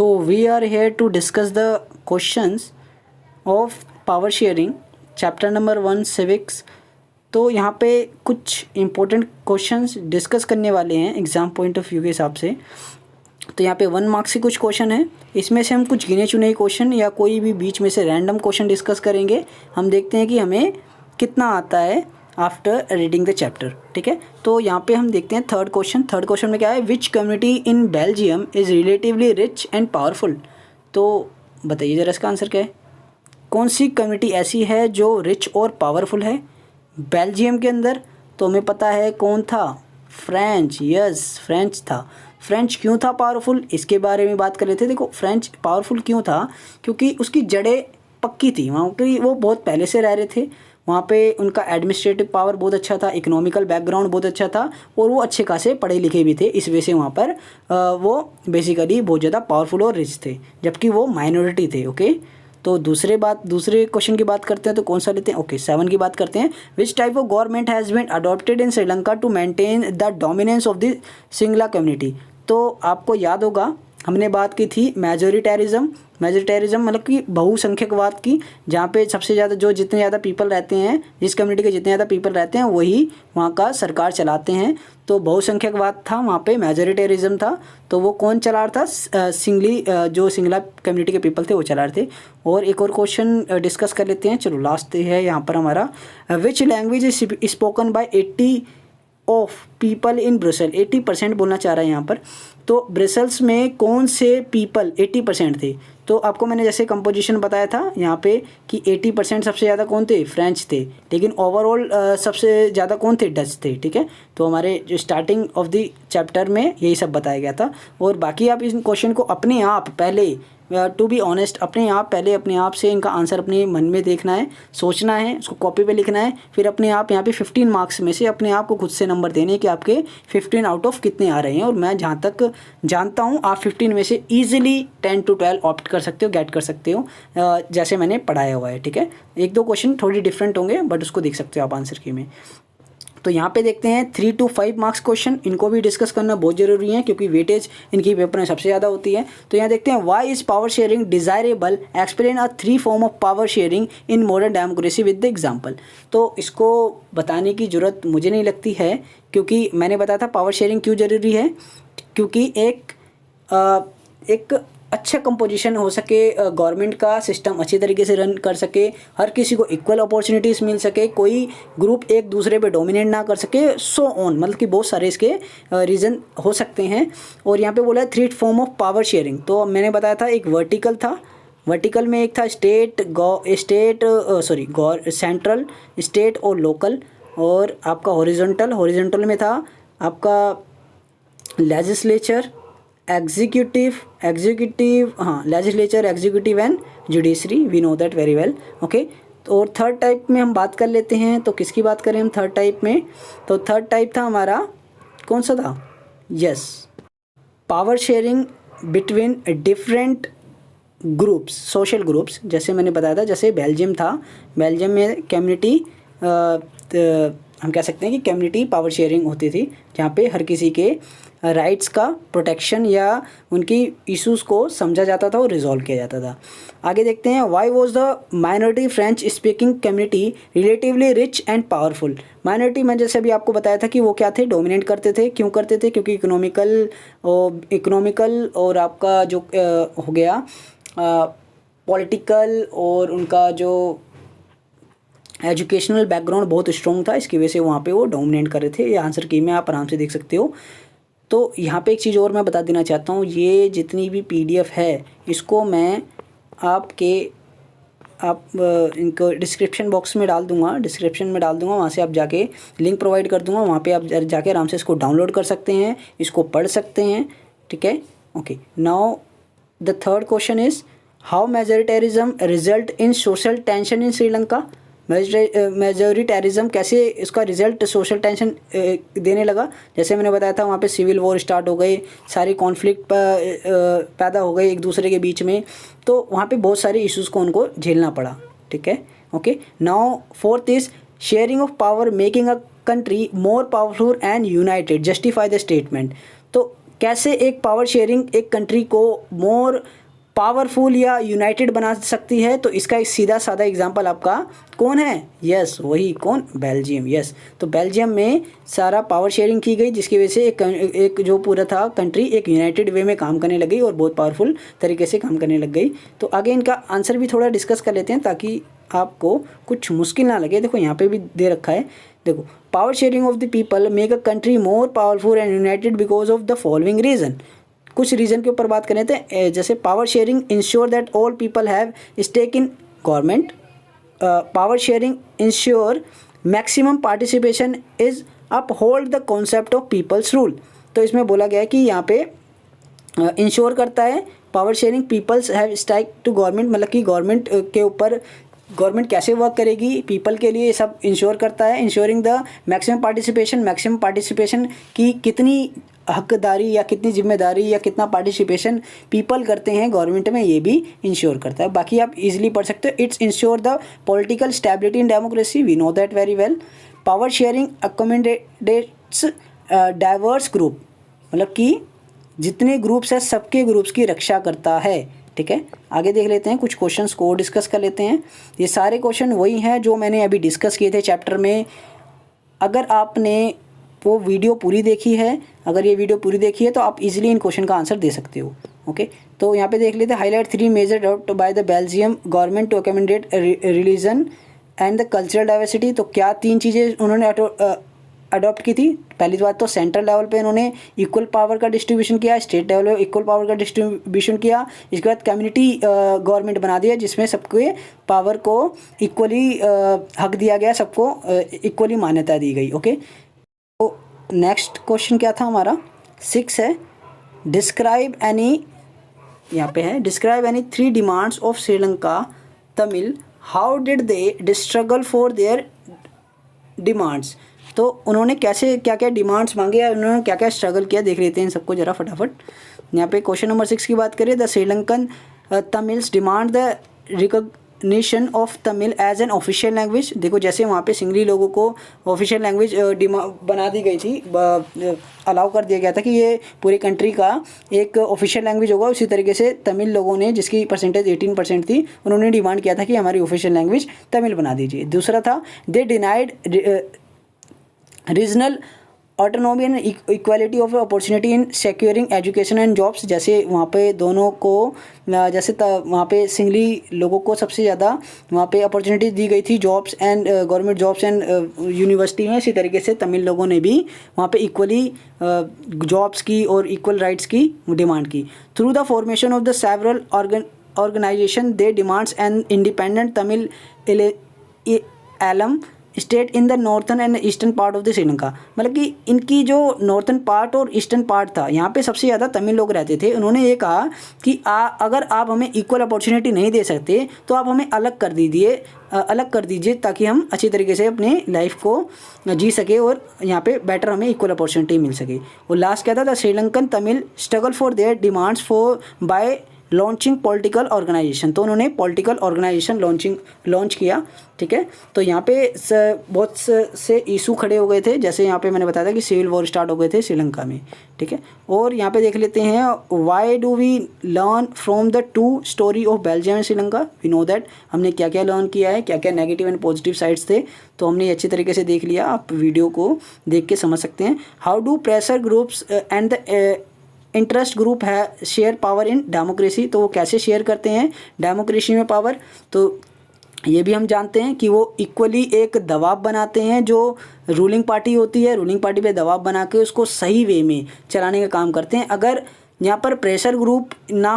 So we are here to discuss the questions of power sharing, chapter number 1 civics. तो यहाँ पे कुछ important questions discuss करने वाले हैं एग्ज़ाम पॉइंट ऑफ व्यू के हिसाब से। तो यहाँ पे 1 मार्क्स के कुछ क्वेश्चन है, इसमें से हम कुछ गिने चुने क्वेश्चन या कोई भी बीच में से रैंडम क्वेश्चन डिस्कस करेंगे। हम देखते हैं कि हमें कितना आता है आफ्टर रीडिंग द चैप्टर। ठीक है, तो यहाँ पे हम देखते हैं थर्ड क्वेश्चन में क्या है, विच community in Belgium is relatively rich and powerful. तो बताइए ज़रा इसका आंसर क्या है, कौन सी कम्युनिटी ऐसी है जो रिच और पावरफुल है बेल्जियम के अंदर। तो हमें पता है कौन था, फ्रेंच। यस, फ्रेंच था। फ्रेंच क्यों था पावरफुल, इसके बारे में बात कर रहे थे। देखो फ्रेंच पावरफुल क्यों था, क्योंकि उसकी जड़ें पक्की थी वहाँ की, वो बहुत पहले से रह रहे थे वहाँ पे। उनका एडमिनिस्ट्रेटिव पावर बहुत अच्छा था, इकोनॉमिकल बैकग्राउंड बहुत अच्छा था और वो अच्छे खासे पढ़े लिखे भी थे। इस वजह से वहाँ पर वो बेसिकली बहुत ज़्यादा पावरफुल और रिच थे, जबकि वो माइनॉरिटी थे। ओके, तो दूसरे क्वेश्चन की बात करते हैं, तो कौन सा लेते हैं। ओके, 7 की बात करते हैं। Which type of government has been adopted in Sri Lanka to maintain the dominance of the Sinhala community. तो आपको याद होगा हमने बात की थी मेजोरिटेरिज्म मतलब कि बहुसंख्यकवाद की, जहाँ पे सबसे ज़्यादा जितने ज़्यादा पीपल रहते हैं, जिस कम्युनिटी के जितने ज़्यादा पीपल रहते हैं वही वहाँ का सरकार चलाते हैं। तो बहुसंख्यकवाद था वहाँ पे, मेजोरिटेरिज्म था। तो वो कौन चला रहा था, जो सिंगला कम्युनिटी के पीपल थे वो चला रहे थे। और एक और क्वेश्चन डिस्कस कर लेते हैं, चलो लास्ट है यहाँ पर हमारा। Which language is spoken by 80 of people in Brussel. 80% बोलना चाह रहा है यहाँ पर। तो ब्रसेल्स में कौन से पीपल 80% थे। तो आपको मैंने जैसे कंपोजिशन बताया था यहाँ पे कि 80% सबसे ज़्यादा कौन थे, फ्रेंच थे, लेकिन ओवरऑल सबसे ज़्यादा कौन थे, डच थे। ठीक है, तो हमारे जो स्टार्टिंग ऑफ द चैप्टर में यही सब बताया गया था। और बाकी आप इस क्वेश्चन को अपने आप पहले, टू बी ऑनेस्ट, अपने आप से इनका आंसर अपने मन में देखना है, सोचना है, उसको कॉपी पे लिखना है, फिर अपने आप यहाँ पे 15 मार्क्स में से अपने आप को खुद से नंबर देने कि आपके 15 आउट ऑफ कितने आ रहे हैं। और मैं जहाँ तक जानता हूँ आप 15 में से ईजिली 10 to 12 ऑप्ट कर सकते हो, गेट कर सकते हो, जैसे मैंने पढ़ाया हुआ है। ठीक है, 1-2 क्वेश्चन थोड़ी डिफरेंट होंगे बट उसको देख सकते हो आप आंसर की में। तो यहाँ पे देखते हैं 3 to 5 मार्क्स क्वेश्चन, इनको भी डिस्कस करना बहुत ज़रूरी है क्योंकि वेटेज इनकी पेपर में सबसे ज़्यादा होती है। तो यहाँ देखते हैं, why is power sharing desirable, explain a 3 form of power sharing in modern democracy with the example. तो इसको बताने की ज़रूरत मुझे नहीं लगती है, क्योंकि मैंने बताया था पावर शेयरिंग क्यों ज़रूरी है, क्योंकि एक अच्छा कंपोजिशन हो सके, गवर्नमेंट का सिस्टम अच्छी तरीके से रन कर सके, हर किसी को इक्वल अपॉर्चुनिटीज़ मिल सके, कोई ग्रुप एक दूसरे पे डोमिनेट ना कर सके, सो ऑन, मतलब कि बहुत सारे इसके रीज़न हो सकते हैं। और यहाँ पे बोला है 3 फॉर्म ऑफ पावर शेयरिंग। तो मैंने बताया था एक वर्टिकल था, वर्टिकल में एक था सेंट्रल, स्टेट और लोकल। और आपका हॉरिजॉन्टल में था आपका legislature, legislature, executive and judiciary, we know that very well. Okay, और थर्ड टाइप में हम बात कर लेते हैं। तो किसकी बात करें हम थर्ड टाइप में, तो थर्ड टाइप था हमारा कौन सा था, yes, power sharing between different groups, social groups. जैसे मैंने बताया था, जैसे बेल्जियम था, बेल्जियम में कम्युनिटी, हम कह सकते हैं कि कम्युनिटी पावर शेयरिंग होती थी, जहाँ पे हर किसी के राइट्स का प्रोटेक्शन या उनकी इश्यूज़ को समझा जाता था और रिजॉल्व किया जाता था। आगे देखते हैं, why was the minority French speaking community relatively rich and powerful. Minority में जैसे अभी आपको बताया था कि वो क्या थे, डोमिनेट करते थे। क्यों करते थे, क्योंकि इकोनॉमिकल और आपका जो हो गया पॉलिटिकल और उनका जो एजुकेशनल बैकग्राउंड बहुत स्ट्रॉन्ग था, इसकी वजह से वहाँ पे वो डोमिनेट कर रहे थे। ये आंसर की में आप आराम से देख सकते हो। तो यहाँ पे एक चीज़ और मैं बता देना चाहता हूँ, ये जितनी भी PDF है इसको मैं इनको डिस्क्रिप्शन बॉक्स में डाल दूँगा, वहाँ से आप जाके लिंक प्रोवाइड कर दूँगा, वहाँ पे आप जाके आराम से इसको डाउनलोड कर सकते हैं, इसको पढ़ सकते हैं। ठीक है, okay. Now the third question is, how majoritarianism result in social tension in Sri Lanka. Majoritarianism कैसे इसका रिजल्ट सोशल टेंशन देने लगा। जैसे मैंने बताया था वहाँ पे सिविल वॉर स्टार्ट हो गए, सारी कॉन्फ्लिक्ट पैदा हो गए एक दूसरे के बीच में, तो वहाँ पे बहुत सारे इश्यूज़ को उनको झेलना पड़ा। ठीक है, okay. Now fourth is sharing of power making a country more powerful and United, justify the statement. तो कैसे एक पावर शेयरिंग एक कंट्री को मोर पावरफुल या यूनाइटेड बना सकती है, तो इसका एक सीधा साधा एग्जांपल आपका कौन है? यस, वही कौन? बेल्जियम। यस, तो बेल्जियम में सारा पावर शेयरिंग की गई, जिसकी वजह से एक जो पूरा था कंट्री एक यूनाइटेड वे में काम करने लग गई और बहुत पावरफुल तरीके से काम करने लग गई। तो आगे इनका आंसर भी थोड़ा डिस्कस कर लेते हैं ताकि आपको कुछ मुश्किल ना लगे। देखो यहाँ पे भी दे रखा है, देखो power sharing of the people make a country more powerful and united because of the following reason. कुछ रीजन के ऊपर बात करें तो जैसे power sharing ensure that all people have stake in government, power sharing ensure maximum participation is uphold the concept of people's rule. तो इसमें बोला गया है कि यहाँ पे इंश्योर करता है power sharing people's have stake to government, मतलब कि गवर्नमेंट के ऊपर गवर्नमेंट कैसे वर्क करेगी पीपल के लिए, सब इंश्योर करता है। इंश्योरिंग द मैक्सिमम पार्टिसिपेशन की कितनी हकदारी या कितनी जिम्मेदारी या कितना पार्टिसिपेशन पीपल करते हैं गवर्नमेंट में, ये भी इंश्योर करता है। बाकी आप इजीली पढ़ सकते हो। It's ensure the political stability in democracy, we know that very well. Power sharing accommodates diverse group, मतलब कि जितने ग्रुप्स हैं सबके ग्रुप्स की रक्षा करता है। ठीक है, आगे देख लेते हैं, कुछ क्वेश्चंस को डिस्कस कर लेते हैं। ये सारे क्वेश्चन वही हैं जो मैंने अभी डिस्कस किए थे चैप्टर में। अगर आपने वो वीडियो पूरी देखी है, अगर ये वीडियो पूरी देखी है तो आप इजीली इन क्वेश्चन का आंसर दे सकते हो। ओके, तो यहाँ पे देख लेते हैं, highlight 3 major adopt by the Belgium government to accommodate religion and the cultural diversity. तो क्या 3 चीज़ें उन्होंने अडॉप्ट की थी? पहली बात तो सेंट्रल लेवल पे इन्होंने इक्वल पावर का डिस्ट्रीब्यूशन किया, स्टेट लेवल पे इक्वल पावर का डिस्ट्रीब्यूशन किया। इसके बाद कम्युनिटी गवर्नमेंट बना दिया जिसमें सबके पावर को इक्वली हक दिया गया, सबको इक्वली मान्यता दी गई। ओके, तो नेक्स्ट क्वेश्चन क्या था हमारा? 6 है, डिस्क्राइब एनी, यहाँ पे है describe any 3 demands of Sri Lanka Tamil, how did they struggle for their demands. तो उन्होंने कैसे क्या क्या डिमांड्स मांगे या उन्होंने क्या क्या स्ट्रगल किया, देख लेते हैं इन सबको ज़रा फटाफट। यहाँ पे क्वेश्चन नंबर 6 की बात करें, the Sri Lankan Tamils demand the recognition of Tamil as an official language. देखो जैसे वहाँ पे सिंगली लोगों को ऑफिशियल लैंग्वेज बना दी गई थी, अलाउ कर दिया गया था कि ये पूरी कंट्री का एक ऑफिशियल लैंग्वेज होगा, उसी तरीके से तमिल लोगों ने, जिसकी परसेंटेज 18% थी, उन्होंने डिमांड किया था कि हमारी ऑफिशियल लैंग्वेज तमिल बना दीजिए। दूसरा था, दे denied regional autonomy and equality of opportunity in securing education and jobs. जैसे वहाँ पे दोनों को जैसे वहाँ पे सिंगली लोगों को सबसे ज़्यादा वहाँ पे अपॉर्चुनिटी दी गई थी jobs and government jobs and university में, इसी तरीके से तमिल लोगों ने भी वहाँ पे इक्वली जॉब्स की और इक्वल राइट्स की डिमांड की। Through the formation of the several organisation they demands and independent Tamil Eelam state in the northern and eastern part of the Sri Lanka. मतलब कि इनकी जो नॉर्थन पार्ट और ईस्टर्न पार्ट था, यहाँ पे सबसे ज़्यादा तमिल लोग रहते थे। उन्होंने ये कहा कि अगर आप हमें इक्वल अपॉर्चुनिटी नहीं दे सकते तो आप हमें अलग कर दीजिए ताकि हम अच्छी तरीके से अपने लाइफ को जी सके और यहाँ पे बेटर हमें इक्वल अपॉर्चुनिटी मिल सके। और लास्ट क्या था, the Sri Lankan Tamil struggle for their demands for by launching political organisation. तो उन्होंने पॉलिटिकल ऑर्गेनाइजेशन लॉन्च किया। ठीक है, तो यहाँ पे बहुत से इशू खड़े हो गए थे, जैसे यहाँ पे मैंने बताया था कि सिविल वॉर स्टार्ट हो गए थे श्रीलंका में। ठीक है, और यहाँ पे देख लेते हैं, why do we learn from the 2 story of Belgium and Sri Lanka. We know that हमने क्या क्या लर्न किया है, क्या क्या नेगेटिव एंड पॉजिटिव साइड्स थे, तो हमने अच्छी तरीके से देख लिया। आप वीडियो को देख के समझ सकते हैं। How do pressure groups and the interest group है शेयर पावर इन डेमोक्रेसी। तो वो कैसे शेयर करते हैं डेमोक्रेसी में पावर, तो ये भी हम जानते हैं कि वो इक्वली एक दबाव बनाते हैं, जो रूलिंग पार्टी होती है, रूलिंग पार्टी पे दबाव बना के उसको सही वे में चलाने का काम करते हैं। अगर यहाँ पर प्रेशर ग्रुप ना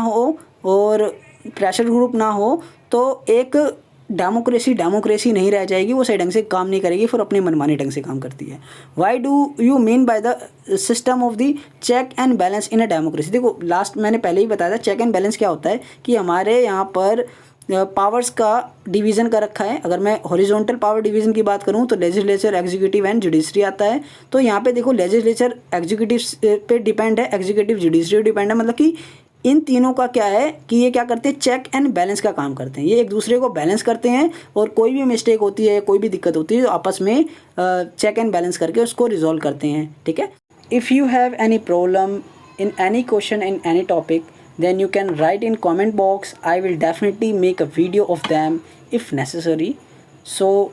हो तो एक डेमोक्रेसी नहीं रह जाएगी, वो सही ढंग से काम नहीं करेगी, फिर अपने मनमाने ढंग से काम करती है। Why do you mean by the system of the check and balance in a democracy. देखो लास्ट मैंने पहले ही बताया था, चेक एंड बैलेंस क्या होता है कि हमारे यहाँ पर पावर्स का डिवीज़न कर रखा है। अगर मैं हॉरिजॉन्टल पावर डिवीज़न की बात करूँ तो लेजिस्लेचर, एग्जीक्यूटिव एंड जुडिशरी आता है। तो यहाँ पे देखो लेजिस्लेचर एग्जीक्यूटिव पे डिपेंड है, एग्जीक्यूटिव जुडिशरी डिपेंड है, मतलब कि इन तीनों का क्या है कि ये क्या करते हैं, चेक एंड बैलेंस का काम करते हैं। ये एक दूसरे को बैलेंस करते हैं और कोई भी मिस्टेक होती है, कोई भी दिक्कत होती है तो आपस में चेक एंड बैलेंस करके उसको रिजॉल्व करते हैं। ठीक है, if you have any problem in any question in any topic, then you can write in comment box. I will definitely make a video of them if necessary. So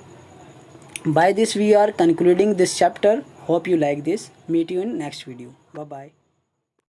by this we are concluding this chapter. Hope you like this. Meet you in next video. Bye bye.